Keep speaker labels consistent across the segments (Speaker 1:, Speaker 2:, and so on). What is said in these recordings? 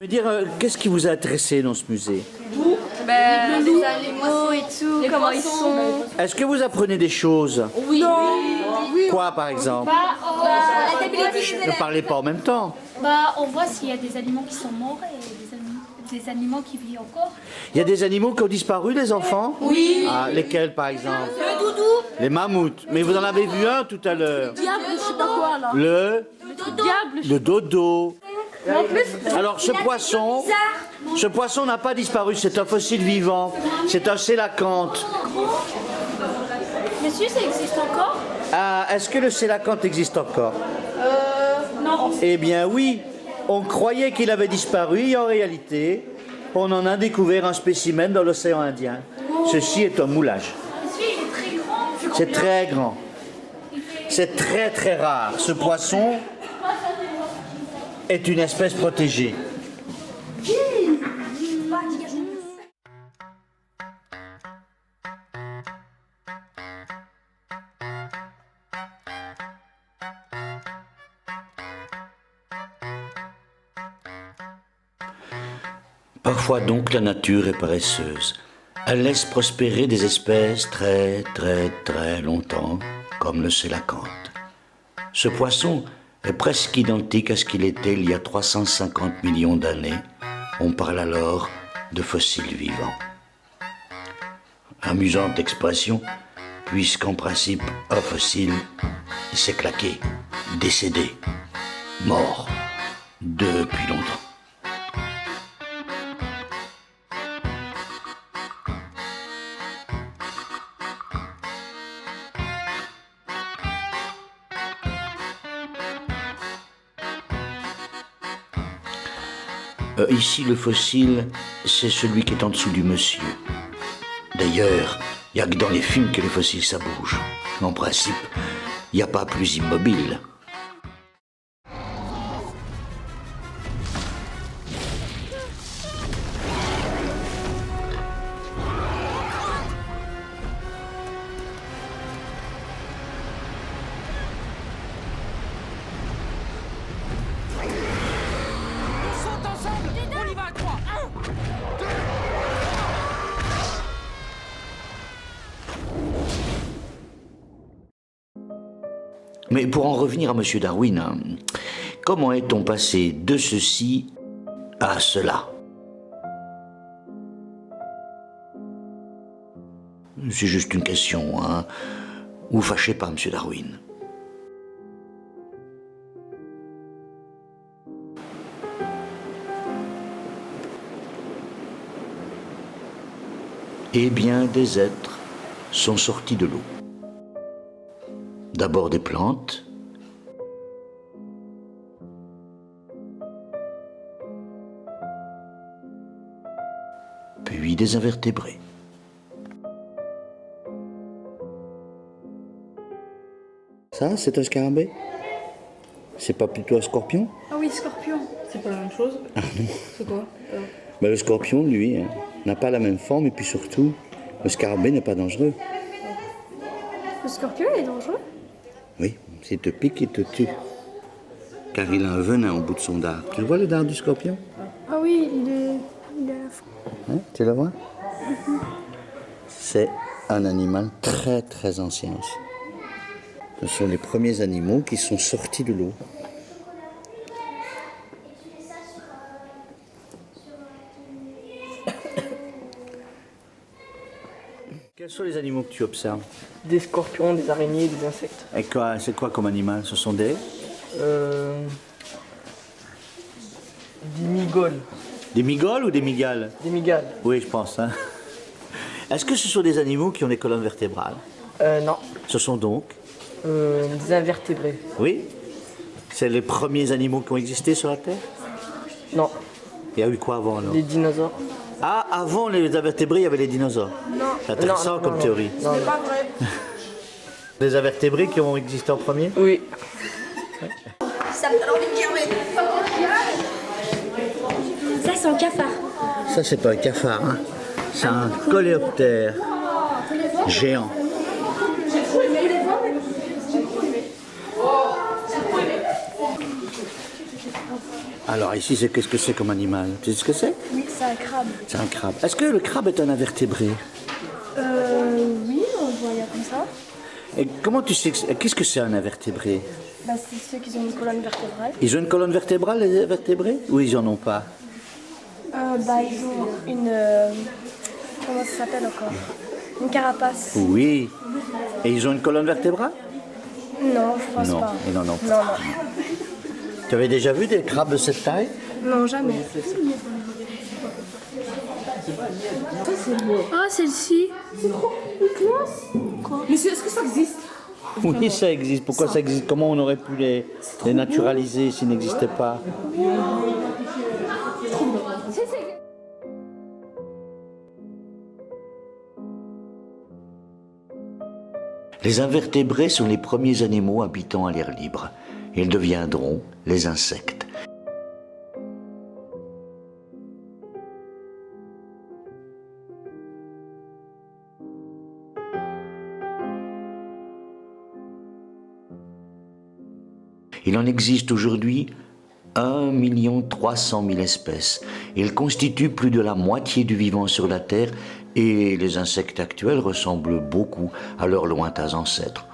Speaker 1: Je veux dire, qu'est-ce qui vous a intéressé dans ce musée?
Speaker 2: Ben, les animaux et tout, comment ils sont.
Speaker 1: Est-ce que vous apprenez des choses?
Speaker 2: Oui.
Speaker 1: Quoi, par exemple? Ne parlez pas en même temps.
Speaker 3: Bah, on voit s'il y a des animaux qui sont morts et des animaux qui vivent encore.
Speaker 1: Il y a des animaux qui ont disparu, les enfants? Oui. Ah, lesquels, par exemple?
Speaker 2: Le doudou.
Speaker 1: Les mammouths. Mais vous en avez vu un tout à l'heure.
Speaker 2: Diable, je sais pas quoi là.
Speaker 1: Le
Speaker 2: Diable.
Speaker 1: Le dodo.
Speaker 2: En plus,
Speaker 1: Alors, ce poisson n'a pas disparu. C'est un fossile vivant. C'est un sélacanthe.
Speaker 3: Monsieur, ça existe encore?
Speaker 1: Ah, est-ce que le sélacanthe existe encore?
Speaker 3: Non.
Speaker 1: Eh bien oui, on croyait qu'il avait disparu et en réalité, on en a découvert un spécimen dans l'océan Indien. Ceci est un moulage.
Speaker 3: Monsieur, il est très grand.
Speaker 1: C'est très grand. C'est très très rare. Ce poisson est une espèce protégée. Parfois donc la nature est paresseuse. Elle laisse prospérer des espèces très très très longtemps, comme le sélacanthe. Ce poisson est presque identique à ce qu'il était il y a 350 millions d'années. On parle alors de fossiles vivants. Amusante expression, puisqu'en principe, un fossile, c'est claqué, décédé, mort, depuis longtemps. Ici, le fossile, c'est celui qui est en dessous du monsieur. D'ailleurs, il n'y a que dans les films que les fossiles, ça bouge. En principe, il n'y a pas plus immobile. Mais pour en revenir à M. Darwin, comment est-on passé de ceci à cela? C'est juste une question, hein. Vous fâchez pas, M. Darwin. Eh bien, des êtres sont sortis de l'eau. D'abord des plantes, puis des invertébrés. Ça, c'est un scarabée? C'est pas plutôt un scorpion?
Speaker 3: Ah oui, scorpion.
Speaker 2: c'est pas la même chose.
Speaker 1: Ah non.
Speaker 2: C'est quoi
Speaker 1: Ben, le scorpion, lui, hein, n'a pas la même forme et puis surtout, le scarabée n'est pas dangereux.
Speaker 3: Le scorpion est dangereux?
Speaker 1: Oui, s'il te pique, il te tue. Car il a un venin au bout de son dard. Tu le vois, le dard du scorpion?
Speaker 3: Ah oui, il est à la fin.
Speaker 1: Hein, tu le vois? C'est un animal très très ancien aussi. Ce sont les premiers animaux qui sont sortis de l'eau. Quels sont les animaux que tu observes?
Speaker 2: Des scorpions, des araignées, des insectes.
Speaker 1: Et quoi, c'est quoi comme animal? Ce sont des
Speaker 2: Migoles.
Speaker 1: Des migoles ou des migales?
Speaker 2: Des migales.
Speaker 1: Oui, je pense. Hein. Est-ce que ce sont des animaux qui ont des colonnes vertébrales?
Speaker 2: Non.
Speaker 1: Ce sont donc?
Speaker 2: Des invertébrés.
Speaker 1: Oui? C'est les premiers animaux qui ont existé sur la Terre?
Speaker 2: Non.
Speaker 1: Il y a eu quoi avant alors?
Speaker 2: Des dinosaures.
Speaker 1: Ah, avant les invertébrés, il y avait les dinosaures.
Speaker 3: Non.
Speaker 1: C'est intéressant
Speaker 2: Non,
Speaker 1: comme
Speaker 2: non,
Speaker 1: théorie.
Speaker 2: Non, non.
Speaker 3: Pas vrai.
Speaker 1: Les invertébrés qui ont existé en premier?
Speaker 2: Oui.
Speaker 3: Ça me donne envie de germer. Ça, c'est un cafard.
Speaker 1: Ça, c'est pas un cafard, hein. C'est un coléoptère géant. Alors ici, qu'est-ce que c'est comme animal? Tu sais ce que c'est?
Speaker 2: Oui, c'est un crabe.
Speaker 1: C'est un crabe. Est-ce que le crabe est un invertébré?
Speaker 2: Oui, on le voit comme ça.
Speaker 1: Et comment tu sais qu'est-ce que c'est un invertébré?
Speaker 2: Bah, c'est ceux qui ont une colonne vertébrale.
Speaker 1: Ils ont une colonne vertébrale, les invertébrés? Ou ils en ont pas?
Speaker 2: Bah, ils ont une... comment ça s'appelle encore? Une carapace.
Speaker 1: Oui. Et ils ont une colonne vertébrale?
Speaker 2: Non, je pense
Speaker 1: Non,
Speaker 2: pas.
Speaker 1: ils n'en ont pas.
Speaker 2: Non, non.
Speaker 1: Tu avais déjà vu des crabes de cette taille?
Speaker 2: Non, jamais.
Speaker 3: Ah, celle-ci.
Speaker 4: Mais est-ce que ça existe?
Speaker 1: Oui, ça existe. Pourquoi ça existe? Comment on aurait pu les naturaliser s'ils n'existaient pas? Les invertébrés sont les premiers animaux habitant à l'air libre. Ils deviendront les insectes. Il en existe aujourd'hui 1 300 000 espèces. Ils constituent plus de la moitié du vivant sur la Terre et les insectes actuels ressemblent beaucoup à leurs lointains ancêtres.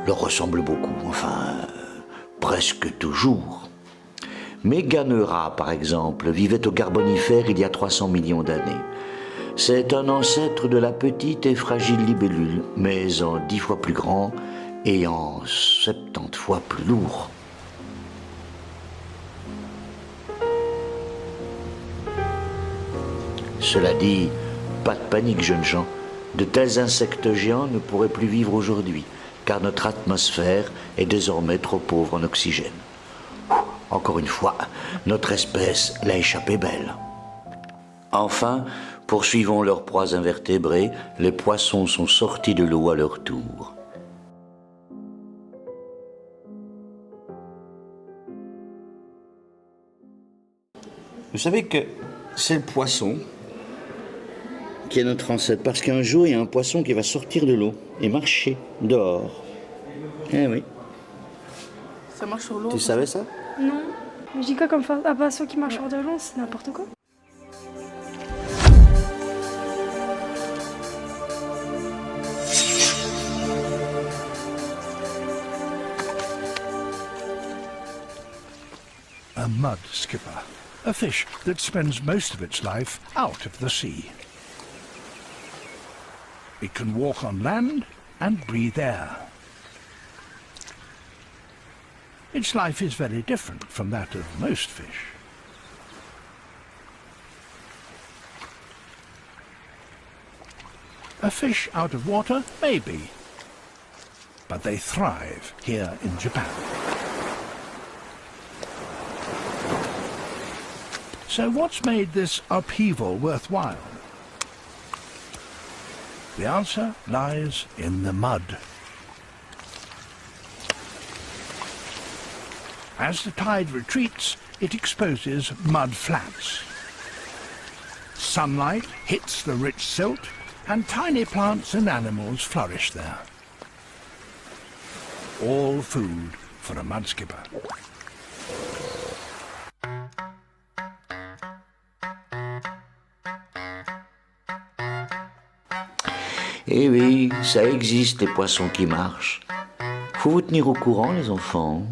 Speaker 1: Leur ressemblent beaucoup, presque toujours. Meganera, par exemple, vivait au Carbonifère il y a 300 millions d'années. C'est un ancêtre de la petite et fragile libellule, mais en 10 fois plus grand et en 70 fois plus lourd. Cela dit, pas de panique, jeunes gens. De tels insectes géants ne pourraient plus vivre aujourd'hui, car notre atmosphère est désormais trop pauvre en oxygène. Encore une fois, notre espèce l'a échappé belle. Enfin, poursuivant leurs proies invertébrées, les poissons sont sortis de l'eau à leur tour. Vous savez que c'est le poisson qui est notre ancêtre, parce qu'un jour, il y a un poisson qui va sortir de l'eau et marcher dehors. Eh oui.
Speaker 4: Ça marche sur l'eau.
Speaker 1: Tu savais ça?
Speaker 2: Non. Mais je dis quoi comme un poisson qui marche hors de l'eau, c'est n'importe quoi.
Speaker 5: A mud skipper, a fish that spends most of its life out of the sea. It can walk on land and breathe air. Its life is very different from that of most fish. A fish out of water, maybe, but they thrive here in Japan. So what's made this upheaval worthwhile? The answer lies in the mud. As the tide retreats, it exposes mud flats. Sunlight hits the rich silt, and tiny plants and animals flourish there. All food for a mudskipper.
Speaker 1: Eh oui, ça existe, les poissons qui marchent. Faut vous tenir au courant, les enfants.